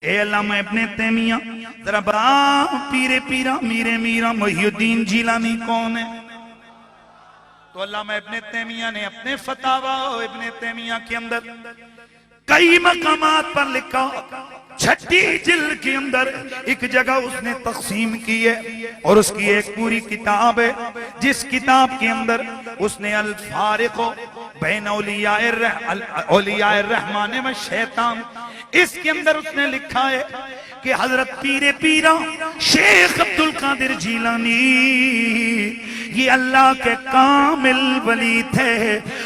ए अल्लामा इब्ने तैमिया जरा बता, पीरे पीरा मीरे मीरा मुहियुद्दीन जिलानी कौन है? तो अल्लामा इब्ने तैमिया ने अपने फतावा इब्ने तैमिया के अंदर कई मकामात पर लिखा। छठी जिल्द के अंदर एक जगह उसने तकसीम की है और उसकी एक पूरी किताब है, जिस किताब के अंदर उसने अल फारिक़ बैन औलियाए रहमान व शैतान, इसके अंदर उसने लिखा है कि हजरत पीरे पीरा शेख अब्दुल कादिर जिलानी ये अल्लाह के कामिल वली थे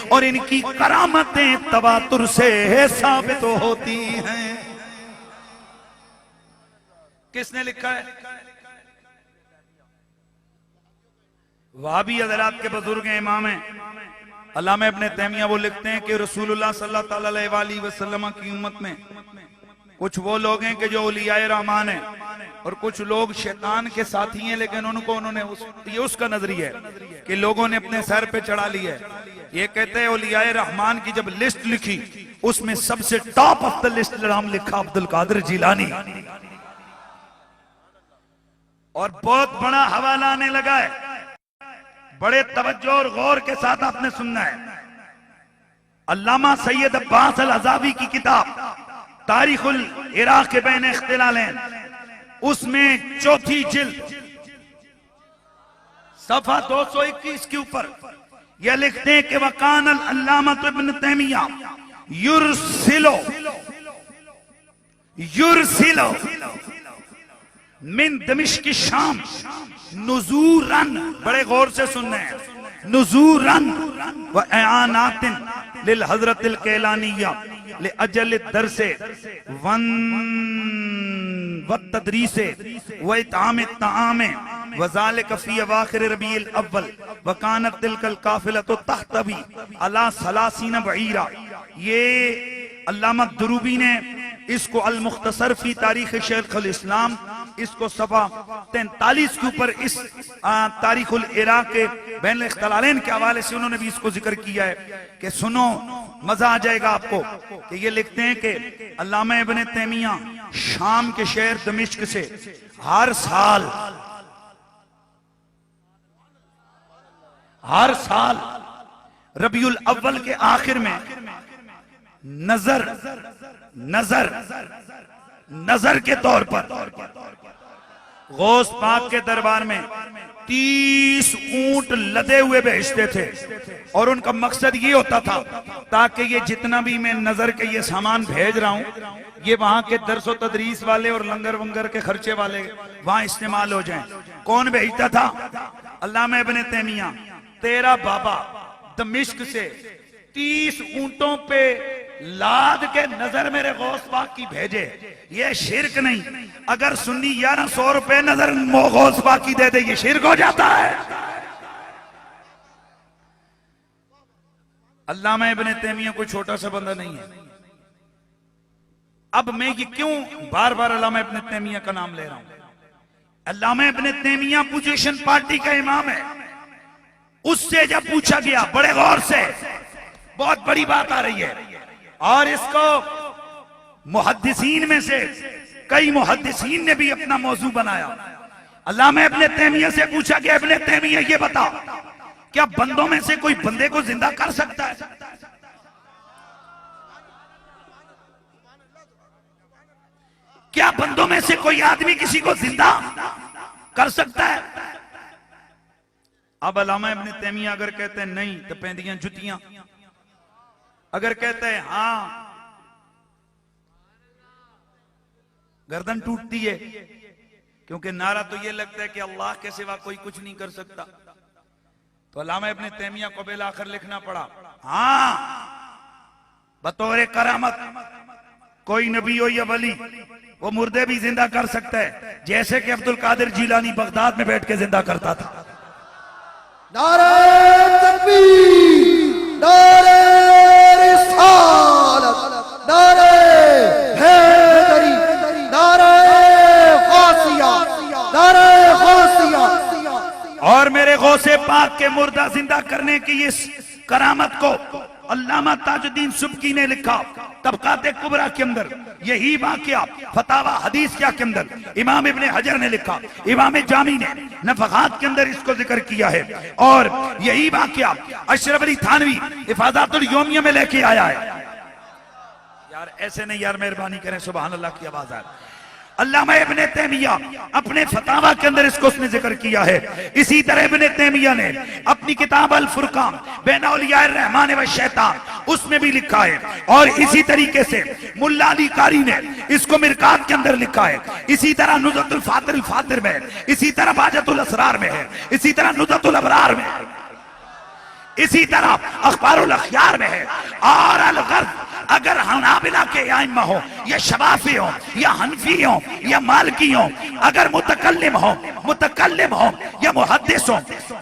और इनकी करामतें तवातुर से साबित होती हैं। किसने लिखा है? वहाबी हज़रात के बुजुर्ग इमाम हैं अल्लामा इब्ने तैमिया। वो लिखते हैं कि रसूलुल्लाह सल्लल्लाहु अलैहि वसल्लम की उम्मत में कुछ वो लोग हैं कि जो औलियाए रहमान हैं और कुछ लोग शैतान के साथी हैं, लेकिन उन्होंने ये उसका नजरिया है कि लोगों ने अपने सर पे चढ़ा लिया है। ये कहते हैं औलियाए रहमान की जब लिस्ट लिखी उसमें सबसे टॉप ऑफ द लिस्ट नाम लिखा अब्दुल कादिर जिलानी, और बहुत बड़ा हवाला आने लगा है। बड़े तवज्जो और गौर के साथ आपने सुनना है। अल्लामा सैयद अब्बास अल अज़ावी की किताब तारीखुल इराक़ बैन इख्तिलालैन, उसमें चौथी जिल्द सफा 221 के ऊपर यह लिखते हैं कि वकान अल अल्लामा इब्न तैमिया युरसिलो मिन दमिश्क शाम नुज़ूरन, बड़े गौर से सुनने हैं, नुज़ूरन व एआनातिन लिल हज़रतिल कैलानिया ले अजल दरसे वन व तदरीसे व इताम तामे व ज़ालिक फ़ी अवाखिर रबीउल अव्वल व कानत तिलकल काफ़िलतु तहतवी अला सलासीन बईरा। ये अल्लामा दुरूबी ने इसको अल मुख्तसर फी तारीख शेख अल इस्लाम, इसको सफा 43 के ऊपर इस तारीखुल इराक़ के बैन इख्तिलालैन के हवाले से उन्होंने भी इसको जिक्र किया है कि सुनो मजा आ जाएगा आपको। कि ये लिखते हैं कि अल्लामा इब्ने तैमिया शाम के शहर दमिश्क से हर साल रबीउल अव्वल के आखिर में नजर के तौर पर गौस पाक के दरबार में 30 ऊंट लदे हुए भेजते थे और उनका मकसद ये होता था ताकि ये जितना भी मैं नजर के ये सामान भेज रहा हूं ये वहां के दरस व तदरीस वाले और लंगर वंगर के खर्चे वाले वहां इस्तेमाल हो जाएं। कौन भेजता था? अल्लामा इब्ने तैमिया। तेरा बाबा दमिश्क से 30 ऊंटों पे लाद के नजर मेरे गौस पाक की भेजे, ये शिरक नहीं। अगर सुन्नी 1100 रुपए नजर गौस पाक की दे दे, ये शिरक हो जाता है। अल्लामा इब्ने तैमिया कोई छोटा सा बंदा नहीं है। अब मैं ये क्यों बार बार अल्लामा इब्ने तैमिया का नाम ले रहा हूं? अल्लामा इब्ने तैमिया पोजीशन पार्टी का इमाम है। उससे जब पूछा गया बड़े गौर से, बहुत बड़ी बात आ रही है और इसको मुहद्दिसीन में से कई मुहद्दिसीन ने भी अपना मौजू बनाया। अल्लामा इब्ने तैमिया से पूछा गया, इब्ने तैमिया ये बता, क्या बंदों में से कोई बंदे को जिंदा कर सकता है? क्या बंदों में से कोई आदमी किसी को जिंदा कर सकता है? अब अल्लामा इब्ने तैमिया अगर कहते हैं नहीं तो पैंदियां जुतियां, अगर कहते हैं हां गर्दन टूटती है, क्योंकि नारा तो ये लगता है कि अल्लाह के सिवा कोई कुछ नहीं कर सकता। तो अल्लामा इब्ने तैमिया को बिल आखिर लिखना पड़ा, हां बतौर करामत कोई नबी हो या वली वो मुर्दे भी जिंदा कर सकता है, जैसे कि अब्दुल कादिर जिलानी बगदाद में बैठ के जिंदा करता था। नारे तकबीर, नारे रिसालत, नारे हैदरी, नारे गौसिया, नारे गौसिया। और मेरे गौसे पाक के मुर्दा जिंदा करने की इस करामत को अल्लामा ताजुद्दीन सुब्की ने लिखा। तबकात कुबरा के अंदर यही वाकया फतावा हदीस क्या के अंदर इमाम इब्ने हजर ने लिखा, इमाम जामी ने नफकात के अंदर इसको जिक्र किया है, और यही वाकया अशरफ अली थानवी हिफाजतुल यौमिया में लेके आया है। यार ऐसे नहीं यार, मेहरबानी करें, सुभान अल्लाह की आवाज आ रही। अल्लामा इब्ने तैमिया अपने फतावा के अंदर इसको उसने जिक्र किया है। इसी तरह इब्ने तैमिया ने अपनी किताब अल फुरकान बैन औलियाए रहमान व शैतान उसमें भी लिखा है, और इसी तरीके से मुल्ला अली कारी ने इसको मिरकात के अंदर लिखा है। इसी तरह नुज़तुल फातिर फातिर में, इसी तरह बाजतुल असरार में है, इसी तरह नुज़तुल अबरार में है, इसी तरह अखबारुल अखयार में है। और अल-गर्द अगर हनाबिला के आइम्मा हो या शबाफी हो या हनफी हो या मालकी हो, अगर मुतकल्लिम हो या मुहद्दिस हो,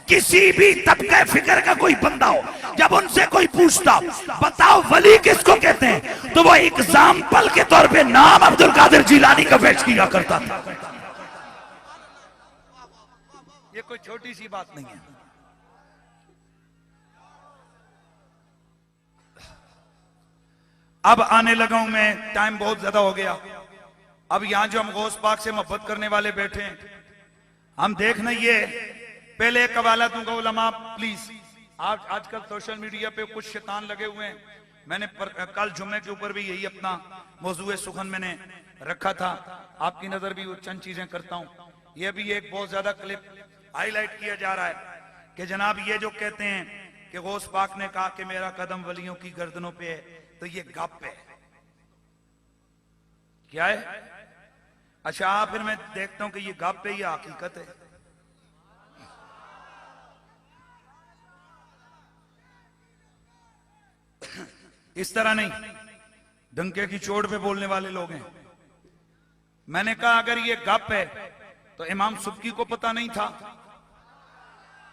किसी भी तबके फिक्र का कोई बंदा हो, जब उनसे कोई पूछता बताओ वली किसको कहते हैं, तो वो एग्जाम्पल के तौर पे नाम अब्दुल कादिर जिलानी का पेश किया करता था। ये कोई छोटी सी बात नहीं है। अब आने लगा हूं मैं, टाइम बहुत ज्यादा हो गया। अब यहां जो हम गौस पाक से मोहब्बत करने वाले बैठे हैं, हम देखना, ये पहले एक हवाला दूंगा उलमा प्लीज। आजकल सोशल मीडिया पे कुछ शैतान लगे हुए हैं। मैंने कल जुम्मे के ऊपर भी यही अपना मौजूए सुखन मैंने रखा था, आपकी नजर भी चंद चीजें करता हूं। ये भी एक बहुत ज्यादा क्लिप हाईलाइट किया जा रहा है कि जनाब ये जो कहते हैं कि गौस पाक ने कहा कि मेरा कदम वलियों की गर्दनों पे है, तो ये गप है। क्या है? अच्छा, फिर मैं देखता हूं कि ये गप है या हकीकत है। इस तरह नहीं, डंके की चोट पे बोलने वाले लोग हैं। मैंने कहा अगर ये गप है तो इमाम सुब्की को पता नहीं था,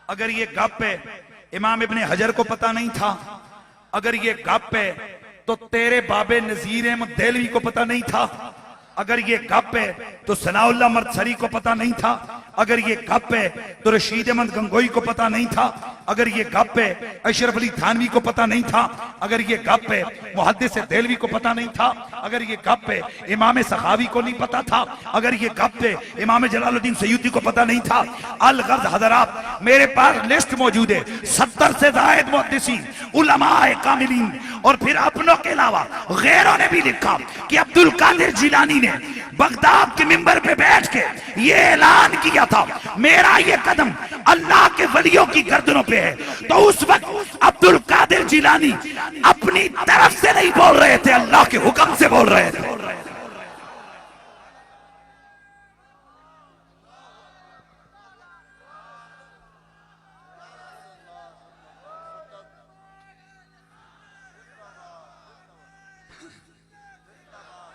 अगर ये गप है इमाम इब्ने हजर को पता नहीं था, अगर ये गप है तो तेरे बाबे नजीर अहमद देलवी को पता नहीं था, अगर ये गप है तो सनाउल्लाह मर्दसरी को पता नहीं था, अगर ये गप है तो रशीद अहमद गंगोई को पता नहीं था, अगर ये गप है अशरफ अली थानवी को पता नहीं था, अगर ये गप है मुहद्दिस देलवी को पता नहीं था, अगर ये गप है इमाम सखावी को नहीं पता था, अगर ये गप है इमाम जलालुद्दीन सयूती को पता नहीं था। अल-गर्द हज़रात, मेरे पास लिस्ट मौजूद है, 70 से ज़ायद मुहद्दिसीन, उलमाए कामिलीन और फिर अपनों के अलावा गैरों ने भी लिखा कि अब्दुल कादिर जिलानी ने बगदाद के मिंबर पे बैठ के ये ऐलान किया था मेरा ये कदम अल्लाह के वलियों की गर्दनों पे है। तो उस वक्त अब्दुल कादिर जिलानी अपनी तरफ से नहीं बोल रहे थे, अल्लाह के हुक्म से बोल रहे थे।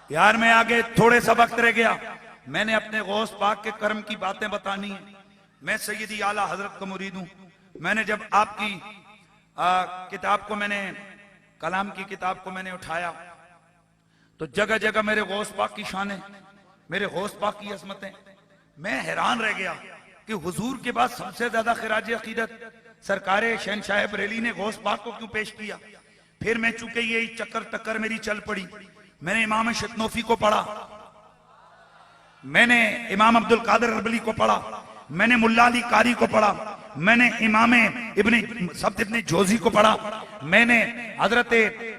यार मैं आगे थोड़े सा वक्त रह गया, मैंने अपने गौस पाक के कर्म की बातें बतानी है। मैं सैयदी आला हजरत का मुरीद हूं। मैंने जब आपकी किताब को मैंने कलाम की किताब को मैंने उठाया तो जगह जगह मेरे गौस पाक की शान है, मेरे गौस पाक की अजमतें। मैं हैरान रह गया कि हुजूर के बाद सबसे ज्यादा खिराज अकीदत सरकारे शहनशाह बरेली ने गौस पाक को क्यों पेश किया। फिर मैं चूंकि ये चक्कर टक्कर मेरी चल पड़ी, मैंने इमाम शतनोफी को पढ़ा, मैंने इमाम अब्दुल कादिर अरबली को पढ़ा, मैंने मुल्ला अली कारी को पढ़ा, मैंने इमाम इब्ने जोजी को पढ़ा, मैंने हजरत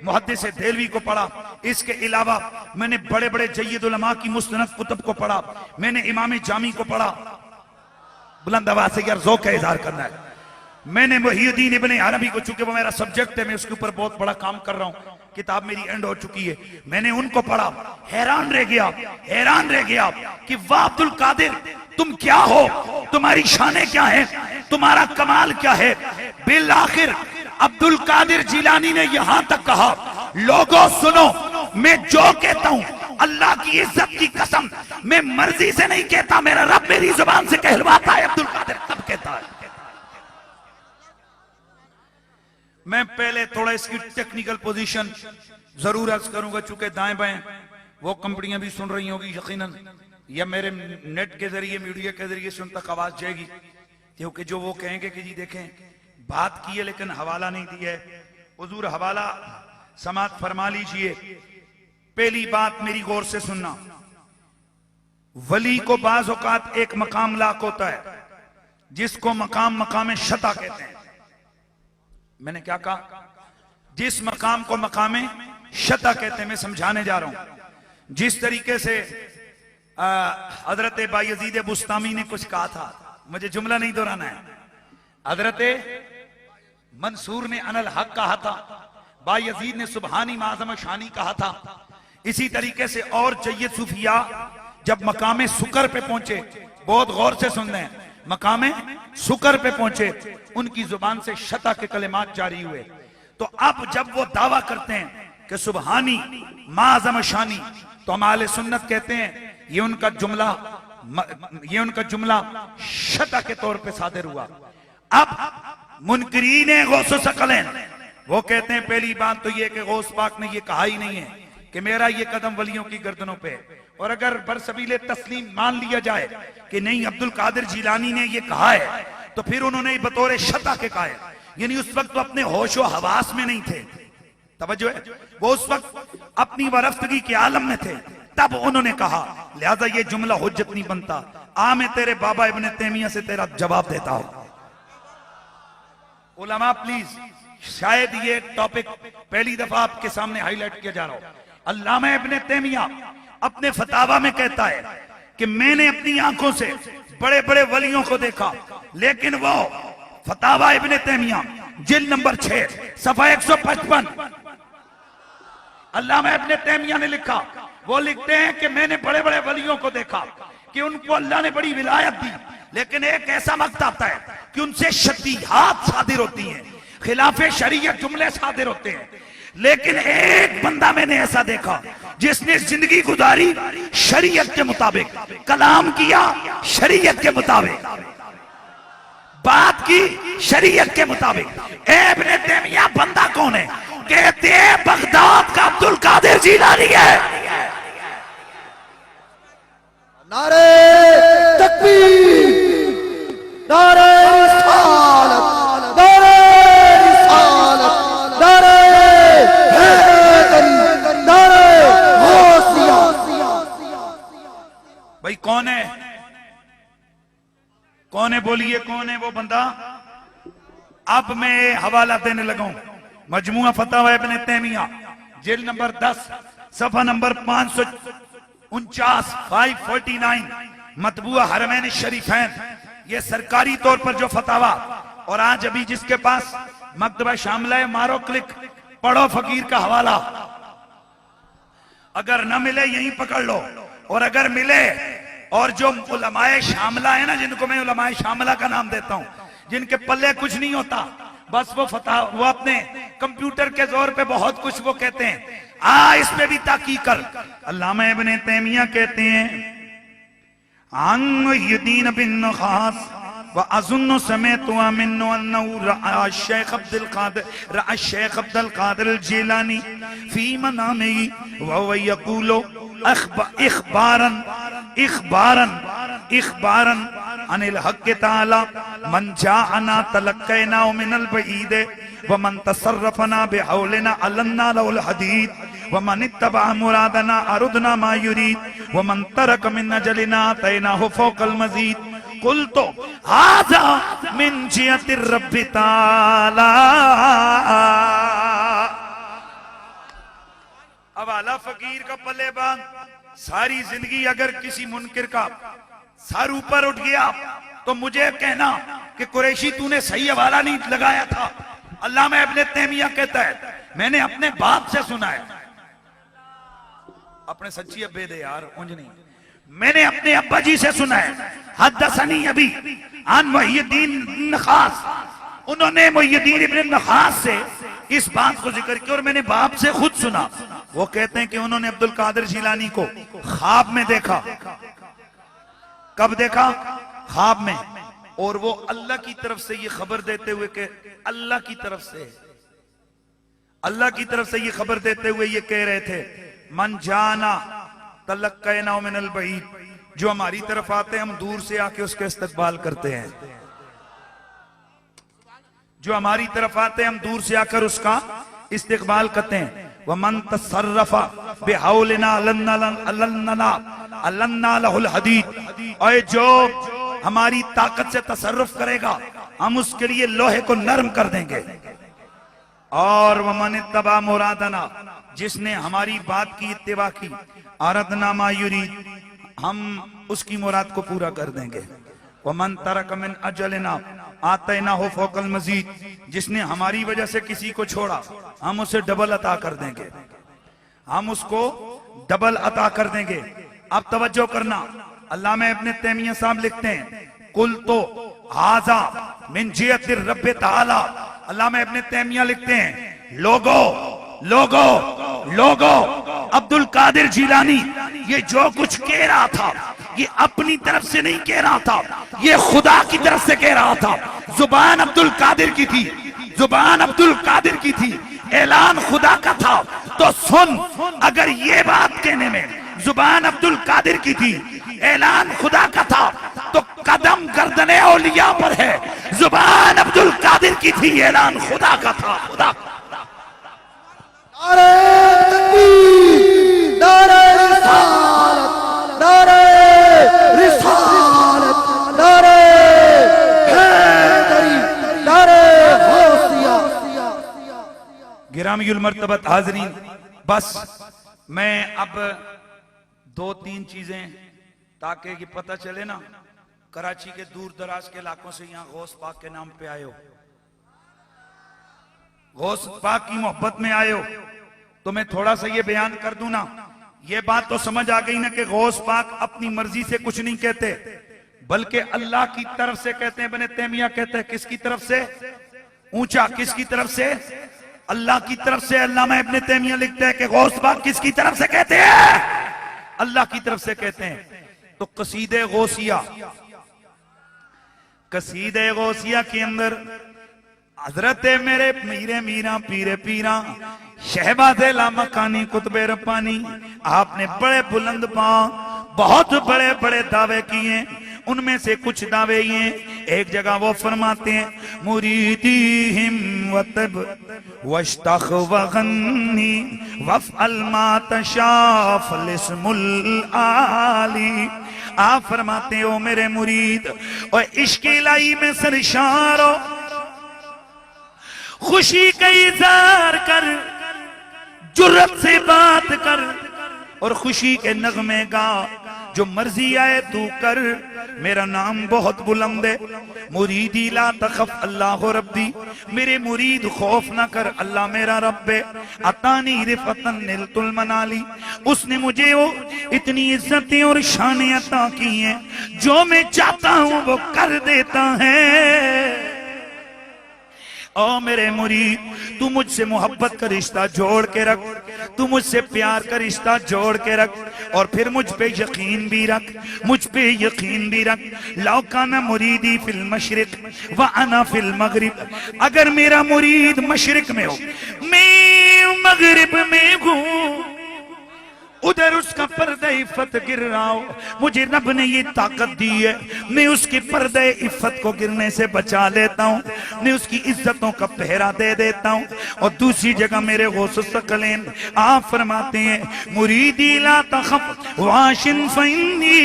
मुहद्दिस देलवी को पढ़ा। इसके अलावा मैंने बड़े बड़े जय्यद उलमा की मुस्तनद कुतुब को पढ़ा, मैंने इमाम जामी को पढ़ा। बुलंद आवाज से यार ज़ौक़ का इज़हार करना है। मैंने मुहियुद्दीन इब्ने अरबी को, चूंकि वो मेरा सब्जेक्ट है, मैं उसके ऊपर बहुत बड़ा काम कर रहा हूं, किताब मेरी एंड हो चुकी है, मैंने उनको पढ़ा। हैरान रह गया कि वाह अब्दुल कादिर तुम क्या हो, तुम्हारी शानें क्या है, तुम्हारा कमाल क्या है। बिल आखिर अब्दुल कादिर जिलानी ने यहां तक कहा, लोगों सुनो, मैं जो कहता हूं अल्लाह की इज्जत की कसम मैं मर्जी से नहीं कहता, मेरा रब मेरी जुबान से कहलवाता है, अब्दुल कादिर तब कहता है। मैं पहले थोड़ा इसकी टेक्निकल पोजीशन जरूर अर्ज करूंगा, चूंकि दाएं बाएं वो कंपनियां भी सुन रही होगी यकीनन, या मेरे नेट के जरिए मीडिया के जरिए सुन तक आवाज जाएगी, क्योंकि जो वो कहेंगे कि जी देखें बात की है लेकिन हवाला नहीं दिया है। हुजूर हवाला समात फरमा लीजिए पहली बात मेरी गौर से सुनना, वली को बाज औकात एक मकाम लाक होता है जिसको मकाम शता कहते हैं। मैंने क्या कहा? जिस मकाम को मकाम शता कहते हैं। मैं समझाने जा रहा हूं। जिस तरीके से हजरत बायजीद बुस्तामी ने कुछ कहा था, मुझे जुमला नहीं दोहराना है। हजरत मंसूर ने अनल हक कहा था, बायजीद ने सुबहानी माज़म शानी कहा था। इसी तरीके से और जय्यद सूफिया जब मकाम सुकर पे पहुंचे, बहुत गौर से सुन रहे हैं, मकाम सुकर पे पहुंचे, उनकी जुबान से शता के कलिमात जारी हुए। तो अब जब वो दावा करते हैं कि सुबहानी माज़म शानी, तो हम आले सुन्नत कहते हैं ये उनका जुमला शता के तौर पे सादिर हुआ। अब मुनकरीन गौस सकलैन वो कहते हैं पहली बात तो ये कि गौस पाक ने ये कहा ही नहीं है कि मेरा ये कदम वलियों की गर्दनों पे है। और अगर बरसबीले तस्लीम मान लिया जाए कि नहीं अब्दुल कादिर जिलानी ने ये कहा है, तो फिर उन्होंने बतौर शता के कहा है, यानी उस वक्त वो अपने होशो हवास में नहीं थे। तवज्जो है, वो उस वक्त अपनी वरफ्तगी के आलम में थे, तब उन्होंने कहा। लिहाजा ये जुमला हुज्जत नहीं बनता। आ मैं तेरे बाबा इब्ने तैमिया से तेरा जवाब देता हूं। उलमा प्लीज, शायद ये टॉपिक पहली दफा आपके सामने हाईलाइट किया जा रहा हो। अल्लामा इब्ने तैमिया अपने फतावा में कहता है कि मैंने अपनी आंखों से बड़े बड़े वलियों को देखा, लेकिन वो फतावा इब्ने तैमिया जिल्द नंबर 6 सफा 155 अल्लामा इब्ने तैमिया ने लिखा। वो लिखते हैं कि मैंने बड़े बड़े वलियों को देखा कि उनको अल्लाह ने बड़ी विलायत दी, लेकिन एक ऐसा वक्त आता है कि उनसे शतीहात सादिर होती हैं, खिलाफे शरीयत जुमले सादिर होते हैं। लेकिन एक बंदा मैंने ऐसा देखा जिसने जिंदगी गुजारी शरीयत के मुताबिक, कलाम किया शरीयत के मुताबिक, बात की शरीयत के मुताबिक। इब्ने तैमिया बंदा कौन है? कहते हैं बगदाद का अब्दुल कादिर जिलानी है। नारे तकबीर, नारे रिसालत, नारे रिसालत, नारे हैदरी, नारे गौसिया। भाई कौन है? कौन है? बोलिए कौन है वो बंदा? अब मैं हवाला देने लगा हूं। मजमुआ फतावा इब्ने तैमिया जिल्द नंबर 10 सफा नंबर 549 549 मतबूआ हरमैन शरीफैन, ये सरकारी तौर पर जो फतावा। और आज अभी जिसके पास मकतबा शामिला है, मारो क्लिक, पढ़ो फकीर का हवाला। अगर न मिले यहीं पकड़ लो, और अगर मिले, और जो उलमाए शामिला है ना, जिनको मैं उलमाए शामिला का नाम देता हूं, जिनके पल्ले कुछ नहीं होता, बस वो वो अपने कंप्यूटर के जोर पे बहुत कुछ वो कहते हैं। इस पे भी ताकीद कर। अल्लामा इब्ने तैमिया कहते हैं मुहियुद्दीन बिन नखास व अज़ुन्नु समेतु मिन्नु अन्नहु रआ शेख अब्दुल कादिर जिलानी फी मनामिही व हुवा यक़ूलु इख़बारन अनिल हक़ तआला मन जाअना तलक़ैना मिनल बईद व मन तसर्रफना बिहौलिना अलन्ना लहुल हदीद व मन इत्तबअ मुरादना अरुदना मा युरीद व मन तरक मिन अजलिना तैनाहु फौक़ल मज़ीद। क़ुल्तु हाज़ा मिन जियति रब्बि तआला। अब आला फकीर का पल्ले बांध। सारी जिंदगी अगर किसी मुनकिर का सर ऊपर उठ गया तो मुझे कहना कि कुरैशी तूने सही हवाला नहीं लगाया था। अल्लामा इब्ने तैमिया कहता है मैंने अपने बाप से सुना है, अपने सच्ची अब्बे दे यार उंज नहीं, मैंने अपने अब्बा जी से सुना है। हद्दसनी अभी अन मुहियुद्दीन नखास, उन्होंने मुहियुद्दीन इब्ने नखास से इस बात को जिक्र किया, और मैंने बाप से खुद सुना। वो कहते हैं कि उन्होंने अब्दुल कादिर जिलानी को ख्वाब में देखा। कब देखा? ख्वाब में। और वो अल्लाह की तरफ से ये खबर देते हुए कि अल्लाह की तरफ से ये खबर देते हुए ये कह रहे थे मन जाना तलक्कैना मिनल बईद, जो हमारी तरफ आते हैं हम दूर से आके उसका इस्तकबाल करते हैं, जो हमारी तरफ आते हैं हम दूर से आकर उसका इस्तकबाल करते हैं। वमन तसर्रफा बिहौलिना अल्लन्ना लहुल हदीद, और जो हमारी ताकत से तसर्रुफ करेगा हम उसके लिए लोहे को नरम कर देंगे। और वमन इत्तबा मुरादना, जिसने हमारी बात की इत्तिबा की, अरदना मा युरीद, हम उसकी मुराद को पूरा कर देंगे। वमन तरक मिन अजलना आतैना हो फौकल मजीद, जिसने हमारी वजह से किसी को छोड़ा हम उसे डबल अता कर देंगे, हम उसको डबल अता कर देंगे। अब तवज्जो करना, अल्लाह में अपने तैमिया साहब लिखते हैं, कुल तो हाजा मिन जियतिर रब्बे ताला, अल्लाह में अपने तैमिया लिखते हैं, लोगो लोगो लोगो अब्दुल कादिर जिलानी ये जो कुछ कह रहा था ये अपनी तरफ से नहीं कह रहा था, ये खुदा की तरफ से कह रहा था। जुबान अब्दुल कादिर की थी, जुबान अब्दुल कादिर की थी, ऐलान खुदा का था। तो सुन, अगर ये बात कहने में जुबान अब्दुल कादिर की थी, ऐलान खुदा का था, तो कदम गर्दने औलिया पर है। जुबान अब्दुल कादिर की थी, ऐलान खुदा का था। खुदा नारे तकबीर, नारे रिसालत, नारे रिसालत, नारे हैदरी, नारे गौसिया। गिरामीउल मर्तबत हाज़रीन, बस मैं अब 2-3 चीजें, ताकि ये पता चले ना, कराची के दूर दराज के इलाकों से यहाँ गौस पाक के नाम पे आए हो, गौस पाक की मोहब्बत में आए हो, तो मैं थोड़ा सा ये बयान कर दूं ना। ये बात तो समझ आ गई ना कि गौस पाक अपनी मर्जी से कुछ नहीं कहते, बल्कि अल्लाह की तरफ से कहते हैं। इब्न तैमिया कहते हैं किसकी तरफ से? ऊंचा, किसकी तरफ से? अल्लाह की तरफ से। अल्लाह में इब्न तैमिया लिखते हैं कि गौस पाक किसकी तरफ से कहते हैं? अल्लाह की तरफ से कहते हैं। तो कसीदे गौसिया, कसीदे गौसिया के अंदर हजरत मेरे मीरे मीरा पीरे पीरा शहबाज़े लामकानी कुतबे रब्बानी, आपने बड़े बुलंद पांव बहुत बड़े बड़े दावे किए। उनमें से कुछ दावे ये, एक जगह वो फरमाते हैं, मुरीदीहिम वतब वश्तखवगन्नी वफ़अल मा तशाफ लिस्मुल आली। आप फरमाते हो मेरे मुरीद और इश्क़ इलाही में सरशार हो, खुशी का इज़हार कर, जुर्रत से बात कर और खुशी के नगमे गा, जो मर्जी आए तू कर, मेरा नाम बहुत बुलंद है। मुरीदी ला तखफ अल्लाह रब्बी, मेरे मुरीद खौफ ना कर, अल्लाह मेरा रब है। अतानी रिफतन निलतुल मनाली, उसने मुझे वो इतनी इज्जतें और शानें अता की हैं, जो मैं चाहता हूं वो कर देता है। ओ मेरे मुरीद, तू मुझसे मोहब्बत का रिश्ता जोड़ के रख, तू मुझसे प्यार का रिश्ता जोड़ के रख, और फिर मुझ पे यकीन भी रख, मुझ पे यकीन भी रख। लौकाना मुरीदी फिल मशरिक व अना फिल मगरिब, अगर मेरा मुरीद मशरिक में हो, मैं मगरिब में हूँ, उधर उसका पर्दा इफ़्फ़त गिर रहा हो, मुझे रब ने ये ताकत दी है, मैं उसके पर्दे इफ़्फ़त को गिरने से बचा लेता हूँ, मैं उसकी इज्जतों का पहरा दे देता हूँ। और दूसरी जगह मेरे गौस सकलैन आप फरमाते हैं, मुरीदी ला तखफ वाशिन फइन्नी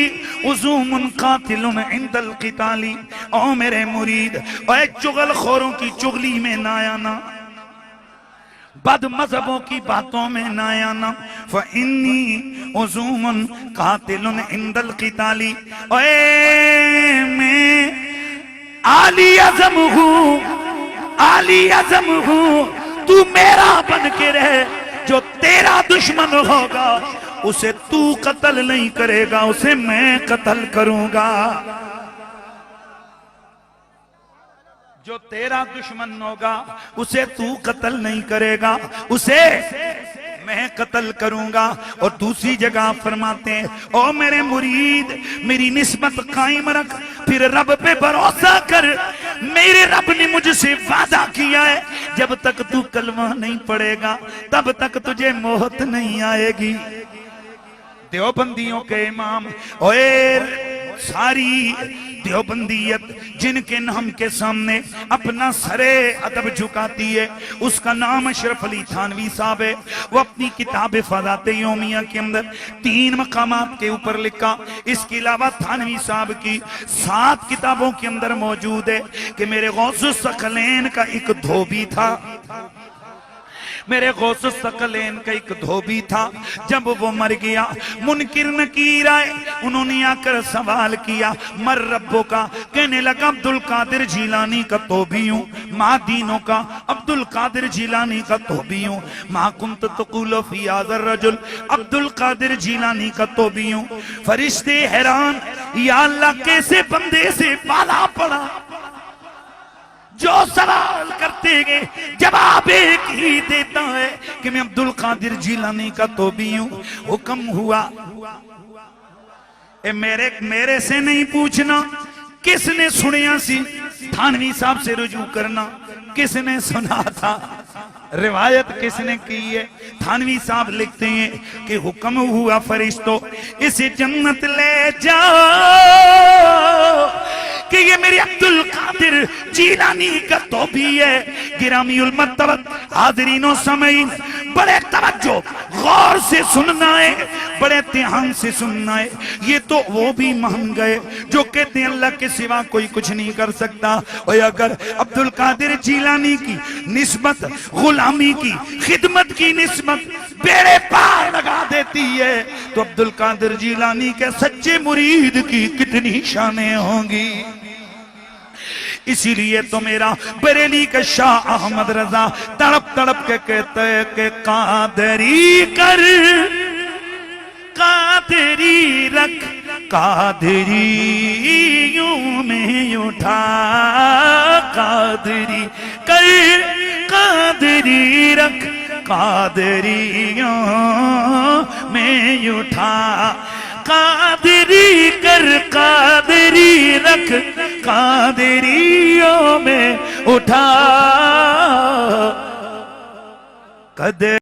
उज़ूमुन कातिलुन इंदल क़िताली। ओ मेरे मुरीद, और चुगलखोरों की चुगली में ना आना, बद मजहबों की बातों में ना आना। फ़इन्नी उज़ूमुन कातिलुन इंदल क़िताली, ओए मैं आली अज़म हूँ, आली अज़म हूँ, तू मेरा बन के रहे, जो तेरा दुश्मन होगा उसे तू कत्ल नहीं करेगा, उसे मैं कत्ल करूंगा। जो तेरा दुश्मन होगा उसे तू कत्ल नहीं करेगा, उसे मैं कत्ल करूंगा। और दूसरी जगह फरमाते हैं, ओ मेरे मुरीद मेरी निस्बत कायम रख, फिर रब पे भरोसा कर, मेरे रब ने मुझसे वादा किया है, जब तक तू कलमा नहीं पढ़ेगा तब तक तुझे मौत नहीं आएगी। देवबंदियों के इमाम, ओए सारी देवबंदियत जिनके नाम के सामने अपना सरे अदब झुकाती है, उसका नाम अशरफ अली थानवी साहब है। वो अपनी किताब फज़ात यौमिया के अंदर 3 मकामात के ऊपर लिखा। इसके अलावा थानवी साहब की 7 किताबों के अंदर मौजूद है कि मेरे गौसुस सकलैन का एक धोबी था, मेरे गौसुस सकलैन का एक धोबी था। जब वो मर गया, मुनकिर नकीर आए, उन्होंने आकर सवाल किया मर रब्बो का। कहने लगा अब्दुल कादिर जिलानी का तोबी हूँ, माँ दीनों का अब्दुल कादिर जिलानी का तोबी हूँ, माँ कुंत तकुलो फी हाज़र रजुल अब्दुल कादिर जिलानी का तोबी हूँ। फरिश्ते हैरान, या अल्लाह कैसे बंदे से पाला पड़ा, जो सवाल करते गए जवाब एक ही देता है कि मैं अब्दुल कादिर जिलानी का तोबी हूं। हुक्म हुआ मेरे से नहीं पूछना किसने सुनिया सी, थानवी साहब से रुजू करना किसने सुना था, रिवायत किसने की है। थानवी साहब लिखते हैं कि हुक्म हुआ फरिश्तों इसे जन्नत ले जाओ कि ये मेरे अब्दुल कादिर जिलानी का तोबी है। गिरामीउल मर्तबत हाज़रीनो समईन, बड़े तवज्जो गौर से सुनना है, बड़े ध्यान से सुनना है। ये तो वो भी मान गए जो कहते हैं अल्लाह के सिवा कोई कुछ नहीं कर सकता। और अगर अब्दुल कादिर जिलानी की निस्बत गुलामी की खिदमत की निस्बत बेड़े पार लगा देती है तो अब्दुल कादिर जिलानी के सच्चे मुरीद की कितनी शानें होंगी। इसीलिए तो मेरा बरेली का शाह अहमद रजा तड़प तड़प के कहते हैं कि कादरी कर कादरी रख कादरियों में उठा, कादरी कर कादरी रख कादरियों में उठा, कादरी कर कादरी रख कादरियों में उठा। कदर